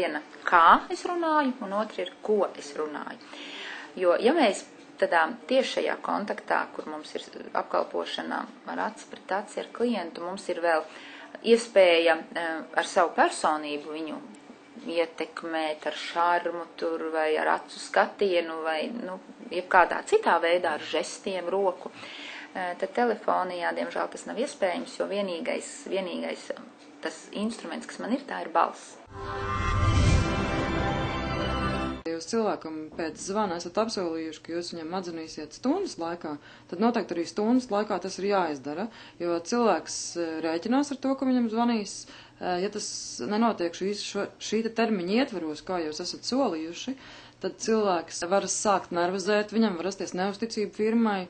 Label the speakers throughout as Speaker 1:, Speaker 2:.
Speaker 1: viena, kā es runāju, un otra ir, ko es runāju. Jo, ja mēs tādā tiešajā kontaktā, kur mums ir apkalpošana ar aci pret aci ar klientu, mums ir vēl iespēja ar savu personību viņu ietekmēt ar šarmu tur vai ar acu skatienu vai, jebkādā citā veidā ar žestiem, roku. Tad telefonijā, diemžēl, tas nav iespējams, jo vienīgais tas instruments, kas man ir, tā ir balss.
Speaker 2: Ja jūs cilvēkam pēc zvana esat apsolījuši, ka jūs viņam atzinīsiet stundas laikā, tad noteikti arī stundas laikā tas ir jāizdara, jo cilvēks rēķinās ar to, ka viņam zvanīs. Ja tas nenotiek šī termiņa ietvaros, kā jūs esat solījuši, tad cilvēks var sākt nervozēt, viņam var rasties neusticība firmai,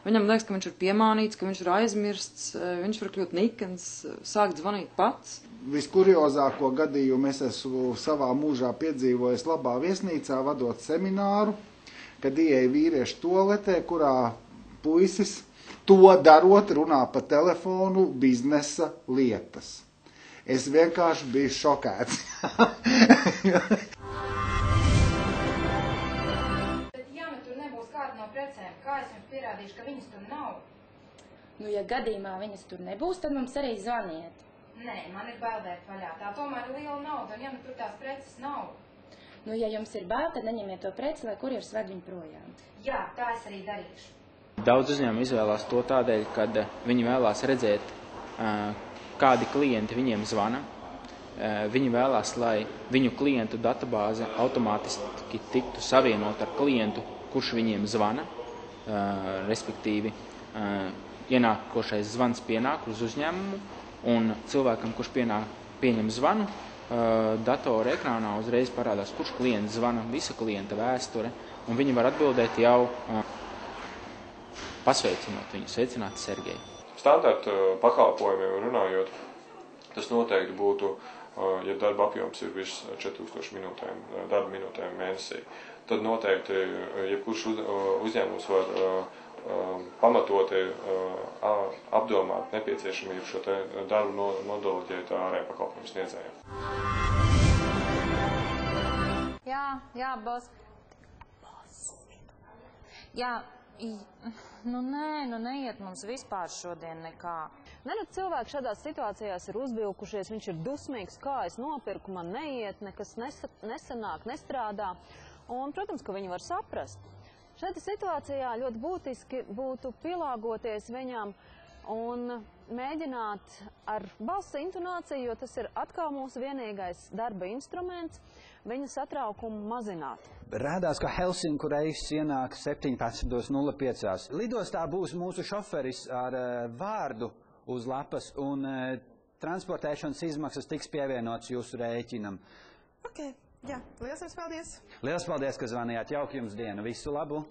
Speaker 2: viņam liekas, ka viņš ir piemānīts, ka viņš ir aizmirsts, viņš var kļūt nikens, sākt zvanīt pats.
Speaker 3: Viskuriozāko gadījumu es esmu savā mūžā piedzīvojis labā viesnīcā, vadot semināru, kad ieeja vīriešu toaletē, kurā puisis to darot runā pa telefonu biznesa lietas. Es vienkārši biju šokēts.
Speaker 4: Ja nu tur nebūs kāda no precēm, kā es jums pierādīšu, ka viņas tur nav?
Speaker 5: Ja gadījumā viņas tur nebūs, tad mums arī zvaniet.
Speaker 4: Nē, man ir bail vērt vaļā. Tā tomēr ir liela nauda, un ja nu tur tās preces nav.
Speaker 5: Ja jums ir bail, tad neņemiet to preci, lai kurjers ved viņu projām.
Speaker 4: Jā, tā es arī darīšu.
Speaker 6: Daudz uzņēmumu izvēlās to tādēļ, kad viņi vēlās redzēt, kādi klienti viņiem zvana. Viņi vēlās, lai viņu klientu databāze automātiski tiktu savienot ar klientu, kurš viņiem zvana, respektīvi ienākošais zvans pienāk uz uzņēmumu, un cilvēkam, kurš pieņem zvanu, datora ekrānā uzreiz parādās, kurš klients zvana, visa klienta vēsture, un viņi var atbildēt jau pasveicinot viņu, sveicināt Sergeju.
Speaker 7: Standarta pakalpojumiem runājot, tas noteikti būtu, ja darba apjoms ir virs 4000 darba minūtēm mēnesī, tad noteikti jebkurš uzņēmums var pamatoti apdomāt nepieciešamību šo te darbu nodeleģēt ārējiem pakalpojumu sniedzējiem.
Speaker 8: Jā, boss. Jā, neiet mums vispār šodien nekā.
Speaker 9: Cilvēki šādās situācijās ir uzvilkušies, viņš ir dusmīgs, kā es nopirku, man neiet, nekas nesanāk, nestrādā. Un, protams, ka viņi var saprast. Šajā situācijā ļoti būtiski būtu pielāgoties viņam un mēģināt ar balss intonāciju, jo tas ir atkal mūsu vienīgais darba instruments, viņa satraukumu mazināt.
Speaker 10: Rādās, ka Helsinku reiss ienāk 17:05. Lidostā būs mūsu šoferis ar vārdu uz lapas un transportēšanas izmaksas tiks pievienots jūsu rēķinam.
Speaker 11: Okay. Jā, liels jums paldies!
Speaker 10: Liels paldies, ka zvanījāt. Jauka jums diena. Visu labu!